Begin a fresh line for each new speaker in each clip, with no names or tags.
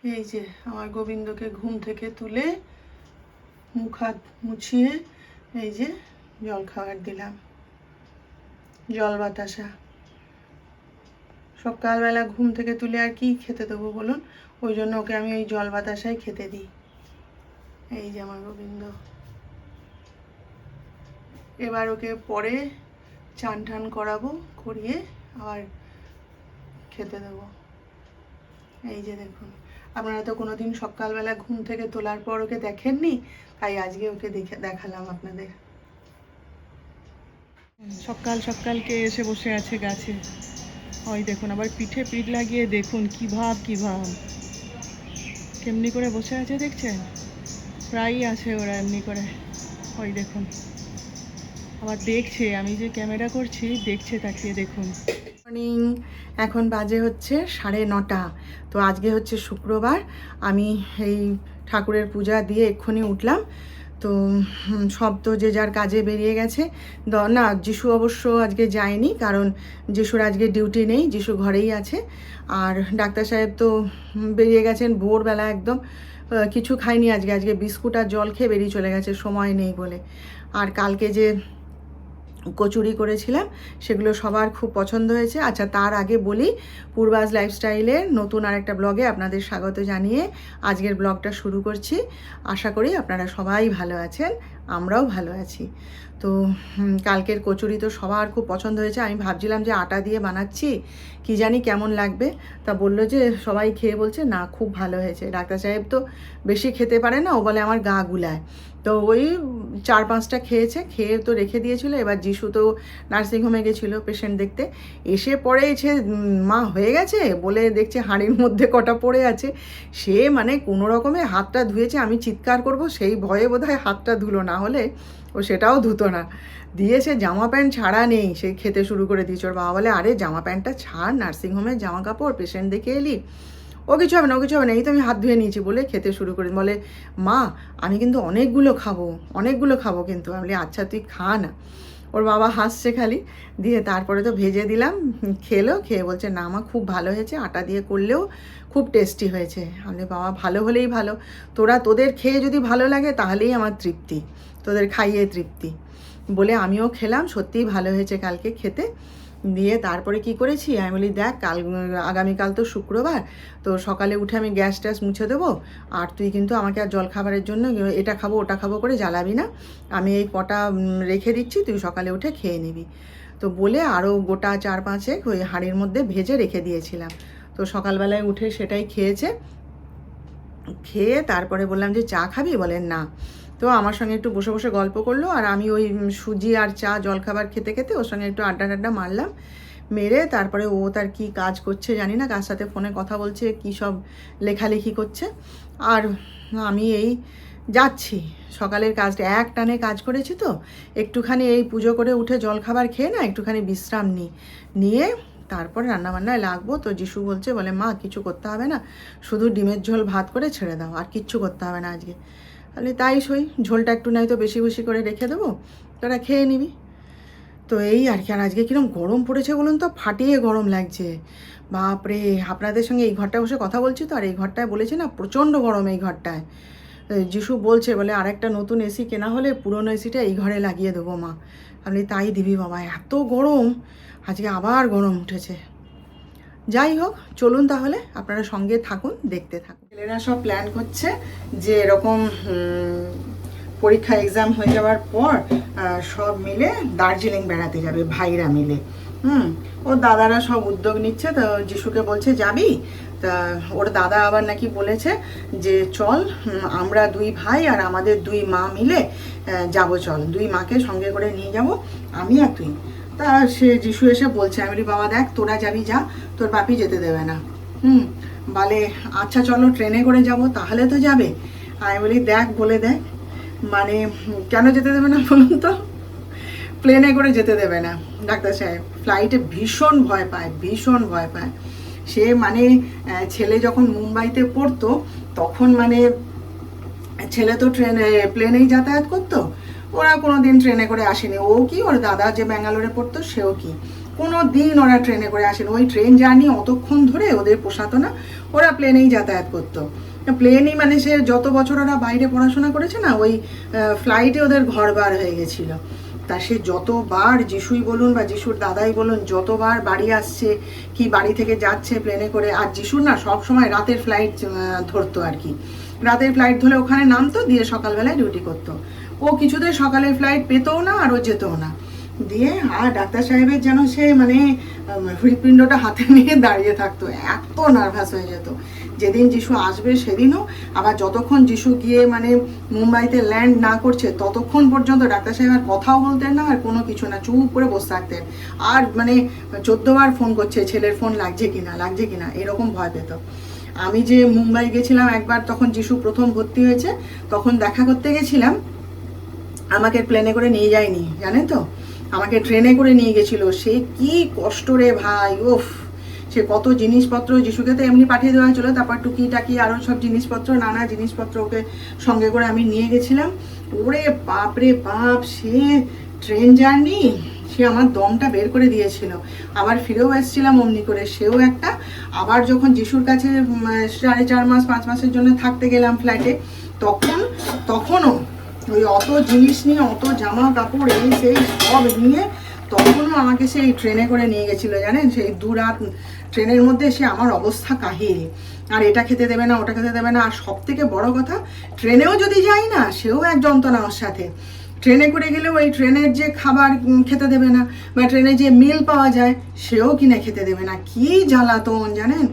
এই যে আমার গোবিন্দকে ঘুম থেকে তুলে মুখ হাত মুছিয়ে এই যে জল খাবার দিলাম, জল বাতাসা। সকালবেলা ঘুম থেকে তুলে আর কি খেতে দেবো বলুন, ওই জন্য ওকে আমি ওই জল বাতাসাই খেতে দিই। এই যে আমার গোবিন্দ, এবার ওকে পরে চান টান করাবো, করিয়ে আবার খেতে দেবো। এই যে দেখুন, আপনারা তো কোনোদিন সকালবেলা ঘুম থেকে তোলার পর ওকে দেখেননি, তাই আজকে ওকে দেখালাম আপনাদের। সকাল সকাল কে এসে বসে আছে গাছে, ওই দেখুন আবার পিঠে পিঠ লাগিয়ে দেখুন কি ভাব কেমনি করে বসে আছে দেখছেন, প্রায়ই আছে ওরা এমনি করে। ওই দেখুন আবার দেখছে, আমি যে ক্যামেরা করছি দেখছে তাকিয়ে, দেখুন। মর্নিং, এখন বাজে হচ্ছে 9:30। তো আজকে হচ্ছে শুক্রবার, আমি এই ঠাকুরের পূজা দিয়ে এক্ষুনি উঠলাম। তো সব তো যে যার কাজে বেরিয়ে গেছে। না, যিশু অবশ্য আজকে যায়নি, কারণ যিশুর আজকে ডিউটি নেই, যিশু ঘরেই আছে। আর ডাক্তার সাহেব তো বেরিয়ে গেছেন ভোরবেলা একদম, কিছু খাইনি আজকে বিস্কুট আর জল খেয়ে বেরিয়ে চলে গেছে, সময় নেই বলে। আর কালকে যে কচুরি করেছিলাম সেগুলো সবার খুব পছন্দ হয়েছে। আচ্ছা, তার আগে বলি, পূর্বাজ লাইফস্টাইলের নতুন আরেকটা ব্লগে আপনাদের স্বাগত জানিয়ে আজকের ব্লগটা শুরু করছি। আশা করি আপনারা সবাই ভালো আছেন, আমরাও ভালো আছি। তো কালকের কচুরি তো সবার খুব পছন্দ হয়েছে। আমি ভাবছিলাম যে আটা দিয়ে বানাচ্ছি, কি জানি কেমন লাগবে। তা বললো যে সবাই খেয়ে বলছে না খুব ভালো হয়েছে। ডাক্তার সাহেব তো বেশি খেতে পারে না, ও বলে আমার গা গুলায়। তো ওই 4-5টা খেয়েছে, খেয়ে তো রেখে দিয়েছিল। এবার যিশু তো নার্সিংহোমে গেছিলো পেশেন্ট দেখতে, এসে পড়েছে মা হয়ে গেছে বলে দেখছে হাঁড়ির মধ্যে কটা পড়ে আছে। সে মানে কোনো রকমে হাতটা ধুয়েছে, আমি চিৎকার করব সেই ভয়ে বোধহয় হাতটা ধুলো, না হলে ও সেটাও ধুতো না। দিয়েছে জামা প্যান্ট ছাড়া নেই, সে খেতে শুরু করে দিয়েছে। ওর বাবা বলে আরে জামা প্যান্টটা ছাড়, নার্সিংহোমের জামা কাপড়, পেশেন্ট দেখে এলি। ও কিছু হবে না, এই তো আমি হাত ধুয়ে নিয়েছি বলে খেতে শুরু করি। বলে মা আমি কিন্তু অনেকগুলো খাবো কিন্তু। আমি বলি আচ্ছা তুই খা না। ওর বাবা হাসছে খালি। দিয়ে তারপরে তো ভেজে দিলাম, খেয়ে বলছে না মা খুব ভালো হয়েছে, আটা দিয়ে করলেও খুব টেস্টি হয়েছে। আমি বাবা ভালো হলেই ভালো, তোদের খেয়ে যদি ভালো লাগে তাহলেই আমার তৃপ্তি, তোদের খাইয়ে তৃপ্তি বলে আমিও খেলাম। সত্যিই ভালো হয়েছে কালকে খেতে। দিয়ে তারপরে কি করেছি, আমি বলি দেখ আগামীকাল তো শুক্রবার, তো সকালে উঠে আমি গ্যাস ট্যাস মুছে দেবো, আর তুই কিন্তু আমাকে আর জল খাবারের জন্য এটা খাবো ওটা খাবো করে জ্বালাবি না, আমি এই কটা রেখে দিচ্ছি, তুই সকালে উঠে খেয়ে নিবি। তো বলে আরও গোটা 4-5 ওই হাঁড়ির মধ্যে ভেজে রেখে দিয়েছিলাম। তো সকালবেলায় উঠে সেটাই খেয়েছে। খেয়ে তারপরে বললাম যে চা খাবি, বলেন না। তো আমার সঙ্গে একটু বসে বসে গল্প করলো, আর আমি ওই সুজি আর চা জলখাবার খেতে খেতে ওর সঙ্গে একটু আড্ডা মারলাম। মেরে তারপরে ও তার কি কাজ করছে জানি না, কার সাথে ফোনে কথা বলছে, কি সব লেখালেখি করছে। আর আমি এই যাচ্ছি, সকালের কাজটা এক টানে কাজ করেছি তো, একটুখানি এই পুজো করে উঠে জলখাবার খেয়ে না একটুখানি বিশ্রাম নিয়ে তারপরে রান্নাবান্নায় লাগবো। তো যিশু বলে মা কিছু করতে হবে না, শুধু ডিমের ঝোল ভাত করে ছেড়ে দাও, আর কিচ্ছু করতে হবে না আজকে। তাহলে তাই ঝোলটা একটু নাই তো বেশি বেশি করে রেখে দেবো, তোরা খেয়ে নিবি। তো এই আর কি। আর আজকে কিরম গরম পড়েছে বলুন তো, ফাটিয়ে গরম লাগছে বাপরে। আপনাদের সঙ্গে এই ঘরটায় বসে কথা বলছি তো, আর এই ঘরটায় বলেছি না প্রচণ্ড গরম এই ঘরটায়। যিশু বলে আরেকটা নতুন এসি কেনা হলে পুরনো এসিটা এই ঘরে লাগিয়ে দেবো মা। আপনি তাই দিবি বাবা, এত গরম আজকে, আবার গরম উঠেছে। যাই হোক, চলুন তাহলে আপনারা সঙ্গে থাকুন, দেখতে থাকুন। ছেলেরা সব প্ল্যান করছে যে এরকম পরীক্ষা এক্সাম হয়ে যাওয়ার পর সব মিলে দার্জিলিং বেড়াতে যাবে, ভাইরা মিলে। ওর দাদারা সব উদ্যোগ নিচ্ছে। তো যিশুকে বলছে যাবি, তা ওর দাদা আবার নাকি বলেছে যে চল আমরা 2 ভাই আর আমাদের 2 মা মিলে যাবো, চল 2 মাকে সঙ্গে করে নিয়ে যাব, আমি আর তুই। তা সে যিশু এসে বলছে, আমি বলি বাবা দেখ তোরা যাবি যা, তোর বাপি যেতে দেবে না। বলে আচ্ছা চলো ট্রেনে করে যাব, তাহলে তো যাবে। আমি বলি দেখ বলে দেখ, মানে কেন যেতে দেবে না বলুন তো। প্লেনে করে যেতে দেবে না ডাক্তার সাহেব, ফ্লাইটে ভীষণ ভয় পায়। সে মানে ছেলে যখন মুম্বাইতে পড়তো তখন মানে ছেলে তো প্লেনেই যাতায়াত করতো, ওরা কোনো দিন ট্রেনে করে আসেনি। ও কি, ওর দাদা যে ব্যাঙ্গালোরে পড়তো সেও কি, কোনো দিন ওরা ট্রেনে করে আসেন। ওই ট্রেন জার্নি অতক্ষণ ধরে ওদের পোষাতো না, ওরা প্লেনেই যাতায়াত করতো। প্লেনই মানে সে যত বছর ওরা বাইরে পড়াশোনা করেছে না, ওই ফ্লাইটে ওদের ঘর বার হয়ে গেছিলো। তা সে যতবার যিশুই বলুন বা যিশুর দাদাই বলুন যতবার বাড়ি আসছে কি বাড়ি থেকে যাচ্ছে প্লেনে করে, আর যিশুর না সব সময় রাতের ফ্লাইট ধরতো আর কি, রাতের ফ্লাইট ধরে ওখানে নামতো, দিয়ে সকালবেলায় ডিউটি করতো। ও কিছুতে সকালের ফ্লাইট পেতও না আর ও যেতও না। দিয়ে আর ডাক্তার সাহেবের যেন সে মানে হৃৎপিণ্ডটা হাতে নিয়ে দাঁড়িয়ে থাকতো, এত নার্ভাস হয়ে যেত। যেদিন যিশু আসবে সেদিনও আবার যতক্ষণ যিশু গিয়ে মানে মুম্বাইতে ল্যান্ড না করছে ততক্ষণ পর্যন্ত ডাক্তার সাহেব আর কথাও বলতেন না, আর কোনো কিছু না, চুপ করে বসে থাকতেন। আর মানে 14 বার ফোন করছে, ছেলের ফোন লাগছে কিনা এরকম ভয় পেত। আমি যে মুম্বাই গেছিলাম একবার, তখন যিশু প্রথম ভর্তি হয়েছে, তখন দেখা করতে গেছিলাম, আমাকে প্লেনে করে নিয়ে যায়নি জানেন তো, আমাকে ট্রেনে করে নিয়ে গেছিলো। সে কি কষ্ট রে ভাই, ওফ! সে কত জিনিসপত্র, যিশুকে তো এমনি পাঠিয়ে দেওয়া হয়েছিল, তারপর টুকি টাকি আরও সব জিনিসপত্র, নানা জিনিসপত্র ওকে সঙ্গে করে আমি নিয়ে গেছিলাম। ওরে বাপরে বাপ, সে ট্রেন জার্নি, সে আমার দমটা বের করে দিয়েছিল। আবার ফিরেও এসেছিলাম অমনি করে, সেও একটা। আবার যখন যিশুর কাছে 4.5 মাস 5 মাসের জন্য থাকতে গেলাম ফ্ল্যাটে, তখনও ওই অত জিনিস নিয়ে, অত জামা কাপড় এই সেই সব নিয়ে, তখনও আমাকে সেই ট্রেনে করে নিয়ে গেছিলো জানেন। সেই 2 রাত ট্রেনের মধ্যে সে আমার অবস্থা কাহিল। আর এটা খেতে দেবে না, ওটা খেতে দেবে না, আর সব থেকে বড় কথা, ট্রেনেও যদি যাই না, সেও এক যন্ত্রণা ওর সাথে। ট্রেনে করে গেলেও ওই ট্রেনের যে খাবার খেতে দেবে না, বা ট্রেনে যে মিল পাওয়া যায় সেও কিনে খেতে দেবে না। কি জ্বালাতন জানেন।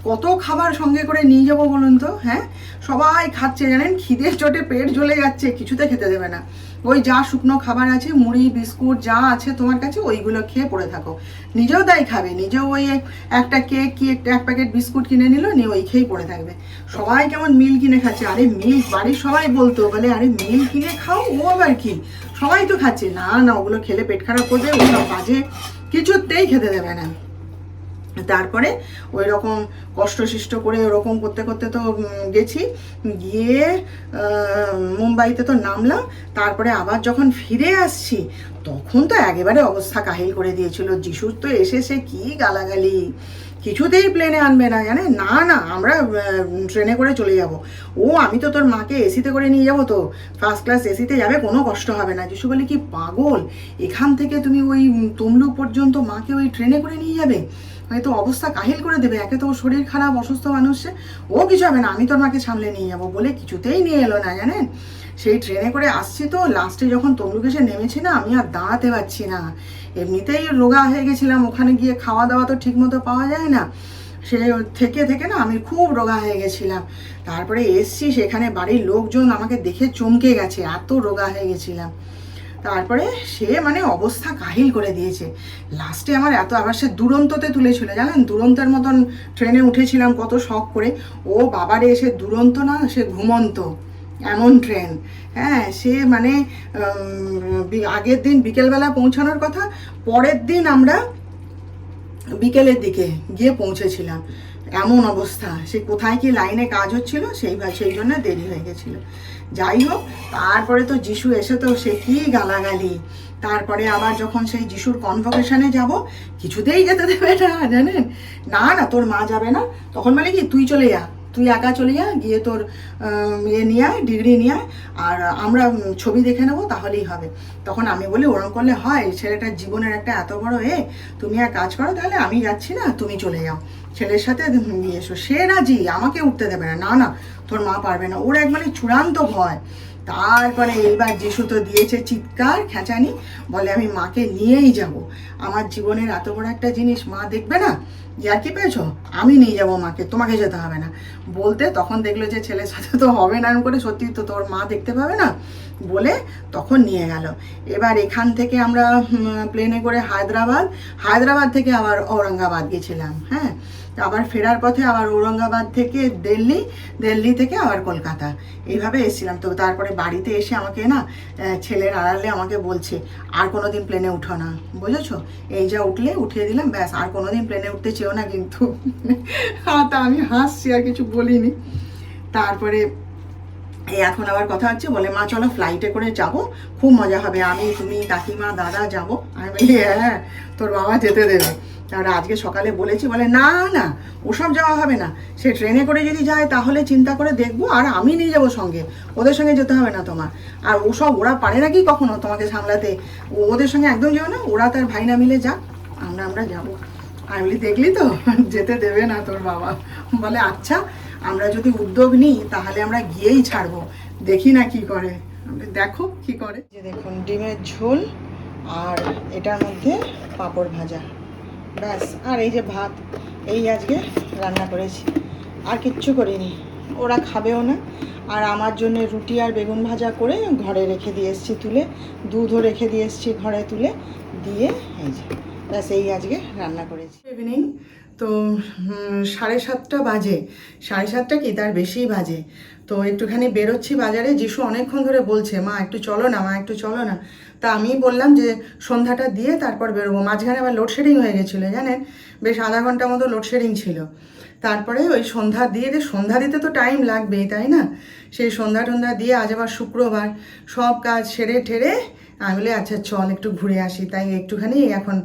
কত খাবার সঙ্গে করে নিয়ে যাবো বলুন তো, হ্যাঁ? সবাই খাচ্ছে জানেন, খিদের চোটে পেট জ্বলে যাচ্ছে, কিছুতে খেতে দেবে না। ওই যা শুকনো খাবার আছে, মুড়ি বিস্কুট যা আছে তোমার কাছে, ওইগুলো খেয়ে পড়ে থাকো। নিজেও তাই খাবে, নিজেও ওই একটা কেক কি এক প্যাকেট বিস্কুট কিনে নিল, নিয়ে ওই খেয়েই পড়ে থাকবে। সবাই কেমন মিল কিনে খাচ্ছে। আরে মিল, বাড়ির সবাই বলতো, বলে আরে মিল কিনে খাও, ও আবার কি, সবাই তো খাচ্ছে। না না, ওগুলো খেলে পেট খারাপ করবে, ওসব বাজে, কিছুতেই খেতে দেবে না। তারপরে ওই রকম কষ্টসিষ্ট করে ওরকম করতে করতে তো গেছি, গিয়ে মুম্বাইতে তো নামলাম। তারপরে আবার যখন ফিরে আসছি, তখন তো একেবারে অবস্থা কাহিল করে দিয়েছিল। যিশুর তো এসে সে কি গালাগালি, কিছুতেই প্লেনে আনবে না জানে, না না আমরা ট্রেনে করে চলে যাব। ও আমি তো তোর মাকে এসিতে করে নিয়ে যাবো, তো ফার্স্ট ক্লাস এসিতে যাবে, কোনো কষ্ট হবে না। যিশু বলে কি পাগল, এখান থেকে তুমি ওই তমলুক পর্যন্ত মাকে ওই ট্রেনে করে নিয়ে যাবে, হয়তো অবস্থা কাহিল করে দেবে। একে তো শরীর খারাপ, অসুস্থ মানুষ, ও কিছু হবে না, আমি তোর মাকে সামলে নিয়ে যাবো বলে কিছুতেই নিয়ে এলো না জানেন। সেই ট্রেনে করে আসছি তো লাস্টে যখন তমলুক এসে নেমেছি না, আমি আর দাঁড়াতে পারছি না। এমনিতেই রোগা হয়ে গেছিলাম, ওখানে গিয়ে খাওয়া দাওয়া তো ঠিক মতো পাওয়া যায় না, সে থেকে থেকে না আমি খুব রোগা হয়ে গেছিলাম। তারপরে এসছি, সেখানে বাড়ির লোকজন আমাকে দেখে চমকে গেছে, এত রোগা হয়ে গেছিলাম। তারপরে সে মানে অবস্থা কাহিল করে দিয়েছে। লাস্টে আমার আবার সে দুরন্ততে তুলেছিল জানেন, দুরন্তের মতন ট্রেনে উঠেছিলাম কত শখ করে। ও বাবারে, এসে দুরন্ত না, সে ঘুমন্ত এমন ট্রেন। হ্যাঁ, সে মানে আগের দিন বিকেলবেলা পৌঁছানোর কথা, পরের দিন আমরা বিকেলের দিকে গিয়ে পৌঁছেছিলাম। এমন অবস্থা, সে কোথায় কি লাইনে কাজ হচ্ছিল, সেই জন্য দেরি হয়ে গেছিলো। যাই হোক, তারপরে তো যিশু এসে তো সে কি গালাগালি। তারপরে আবার যখন সেই যিশুর কনভোকেশনে যাব, কিছুতেই যেতে দেবে না জানেন। না না, তোর মা যাবে না। তখন বলে কি, তুই চলে যা, তুই একা চলে যা, গিয়ে তোর নিয়ে আয়, ডিগ্রি নিয়ে আয়, আর আমরা ছবি দেখে নেবো, তাহলেই হবে। তখন আমি বলি, ওরম করলে হয়? ছেলেটার জীবনের একটা এত বড় তুমি এক কাজ করো, তাহলে আমি যাচ্ছি না, তুমি চলে যাও, ছেলের সাথে নিয়ে এসো। সে রাজি, আমাকে উঠতে দেবে না। না না, তোর মা পারবে না। ওর একবারে চূড়ান্ত ভয়। তারপরে এইবার যিশু তো দিয়েছে চিৎকার খেঁচানি, বলে আমি মাকে নিয়েই যাব। আমার জীবনের এত বড় একটা জিনিস মা দেখবে না, ইয়ার কি পেয়েছো, আমি নিয়ে যাবো মাকে, তোমাকে যেতে হবে না। বলতে তখন দেখলো যে ছেলের সাথে তো হবে না, করে সত্যি তো তোর মা দেখতে পাবে না, বলে তখন নিয়ে গেল। এবার এখান থেকে আমরা প্লেনে করে হায়দ্রাবাদ থেকে আবার ঔরঙ্গাবাদ গেছিলাম। হ্যাঁ, আবার ফেরার পথে আবার ঔরঙ্গাবাদ থেকে দিল্লি থেকে আবার কলকাতা, এইভাবে এসেছিলাম। তো তারপরে বাড়িতে এসে আমাকে না ছেলের আড়ালে আমাকে বলছে, আর কোনোদিন প্লেনে উঠো না, বুঝেছো, এই যা উঠলে উঠিয়ে দিলাম, ব্যাস, আর কোনোদিন প্লেনে উঠতে চেও না কিন্তু। তা আমি হাসছি, আর কিছু বলিনি। তারপরে এখন আবার কথা হচ্ছে, বলে মা চলো ফ্লাইটে করে যাব, খুব মজা হবে, আমি তুমি কাকিমা দাদা যাব। আমি বলি হ্যাঁ তোর বাবা যেতে দেবে। আর আজকে সকালে বলেছি, বলে না না ওসব যাওয়া হবে না, সে ট্রেনে করে যদি যায় তাহলে চিন্তা করে দেখবো, আর আমি নিয়ে যাবো সঙ্গে, ওদের সঙ্গে যেতে হবে না তোমার। আর ওসব ওরা পারে নাকি কখনো তোমাকে সামলাতে, ওদের সঙ্গে একদম যাও না, ওরা তার ভাইনা মিলে যাক, আমরা যাবো। আমি বলি দেখলি তো যেতে দেবে না তোর বাবা। বলে আচ্ছা আমরা যদি উদ্যোগ নিই তাহলে আমরা গিয়েই ছাড়বো, দেখি না কি করে। দেখো কি করে। যে দেখুন ডিমের ঝোল আর এটার মধ্যে পাঁপড় ভাজা, ব্যাস। আর এই যে ভাত, এই আজকে রান্না করেছি, আর কিচ্ছু করিনি। ওরা খাবেও না। আর আমার জন্য রুটি আর বেগুন ভাজা করে ঘরে রেখে দিয়ে এসেছি তুলে, দুধও রেখে দিয়ে এসেছি ঘরে তুলে দিয়ে, এই যে ব্যাস এই আজকে রান্না করেছি। ইভিনিং তো 7:30 বাজে, 7:30 কি তার বেশিই বাজে। তো একটুখানি বেরোচ্ছি বাজারে। যিশু অনেকক্ষণ ধরে বলছে মা একটু চলো না, মা একটু চলো না। তা আমি বললাম যে সন্ধ্যাটা দিয়ে তারপর বেরোবো। মাঝখানে আবার লোডশেডিং হয়ে গেছিলো জানেন, বেশ আধা ঘন্টা মতো লোডশেডিং ছিল। তারপরে ওই সন্ধ্যা দিয়ে সন্ধ্যা দিতে তো টাইম লাগবেই তাই না, সেই সন্ধ্যা দিয়ে আজ আবার শুক্রবার, সব কাজ সেরে ঠেরে আমি বলি আচ্ছা চল একটু ঘুরে আসি। তাই একটুখানি এখন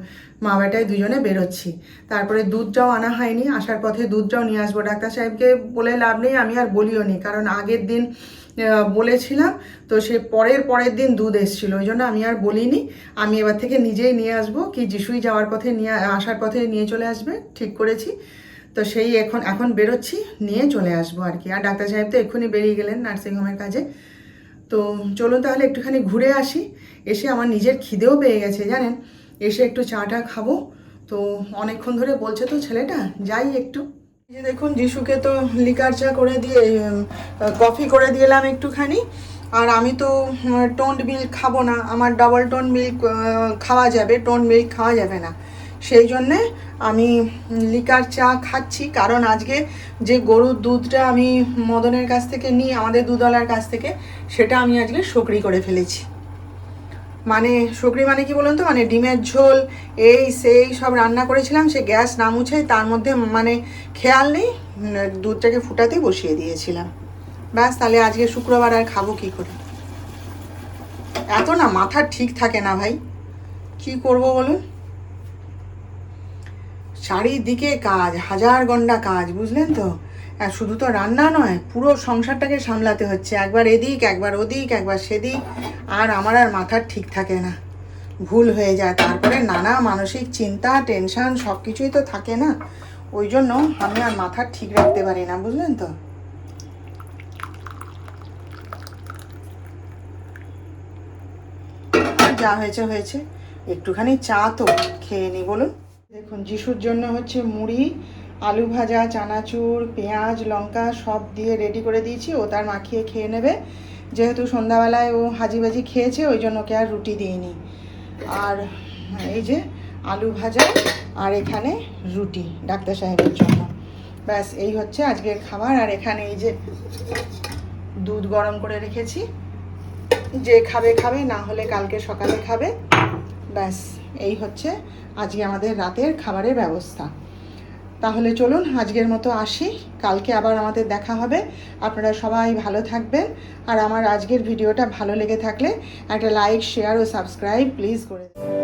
মা বেটায় দুজনে বেরোচ্ছি। তারপরে দুধটাও আনা হয়নি, আসার পথে দুধটাও নিয়ে আসবো। ডাক্তার সাহেবকে বলে লাভ নেই, আমি আর বলিও নি, কারণ আগের দিন বলেছিলাম তো সে পরের দিন দুধ এসেছিলো, ওই জন্য আমি আর বলিনি। আমি এবার থেকে নিজেই নিয়ে আসবো, কি যিশুই যাওয়ার পথে আসার পথে নিয়ে চলে আসবে, ঠিক করেছি। তো সেই এখন বেরোচ্ছি, নিয়ে চলে আসবো আর কি। আর ডাক্তার সাহেব তো এক্ষুনি বেরিয়ে গেলেন নার্সিংহোমের কাজে। তো চলুন তাহলে একটুখানি ঘুরে আসি। এসে আমার নিজের খিদেও পেয়ে গেছে জানেন, এসে একটু চাটা খাবো। তো অনেকক্ষণ ধরে বলছে তো ছেলেটা, যাই একটু। যে দেখুন যিশুকে তো লিকার চা করে দিয়ে কফি করে দিলাম একটুখানি। আর আমি তো টোন্ড মিল্ক খাবো না, আমার ডাবল টোন মিল্ক খাওয়া যাবে, টোন মিল্ক খাওয়া যাবে না। সেই জন্যে আমি লিকার চা খাচ্ছি, কারণ আজকে যে গরুর দুধটা আমি মদনের কাছ থেকে নিই, আমাদের দুধওয়ালার কাছ থেকে, সেটা আমি আজকে সকরি করে ফেলেছি। মানে সকরি মানে কি বলুন তো, মানে ডিমের ঝোল এই সেই সব রান্না করেছিলাম, সে গ্যাস না মুছেই তার মধ্যে মানে খেয়াল নেই দুধটাকে ফুটাতে বসিয়ে দিয়েছিলাম। ব্যাস, তাহলে আজকে শুক্রবার আর খাবো কি করে। এত না মাথা ঠিক থাকে না ভাই, কি করব বলুন। চারিদিকে কাজ, হাজার গন্ডা কাজ, বুঝলেন তো। আর শুধু তো রান্না নয়, পুরো সংসারটাকে সামলাতে হচ্ছে, একবার এদিক একবার ওদিক একবার সেদিক। আর আমার আর মাথার ঠিক থাকে না, ভুল হয়ে যায়। তারপরে নানা মানসিক চিন্তা টেনশান সব কিছুই তো থাকে না, ওই জন্য আমি আর মাথা ঠিক রাখতে পারি না, বুঝলেন তো। যা হয়েছে হয়েছে, একটুখানি চা তো খেয়ে নি বলুন। দেখুন যিশুর জন্য হচ্ছে মুড়ি, আলু ভাজা, চানাচুর, পেঁয়াজ লঙ্কা সব দিয়ে রেডি করে দিয়েছি, ও তার মাখিয়ে খেয়ে নেবে। যেহেতু সন্ধ্যাবেলায় ও হাজিবাজি খেয়েছে, ওই জন্য ওকে আর রুটি দিইনি। আর এই যে আলু ভাজা আর এখানে রুটি ডাক্তার সাহেবের জন্য। ব্যাস এই হচ্ছে আজকের খাবার। আর এখানে এই যে দুধ গরম করে রেখেছি, যে খাবে খাবে, না হলে কালকে সকালে খাবে। ব্যাস এই হচ্ছে আজকে আমাদের রাতের খাবারের ব্যবস্থা। তাহলে চলুন আজকের মতো আসি, কালকে আবার আমাদের দেখা হবে। আপনারা সবাই ভালো থাকবেন। আর আমার আজকের ভিডিওটা ভালো লেগে থাকলে একটা লাইক শেয়ার ও সাবস্ক্রাইব প্লিজ করে দিন।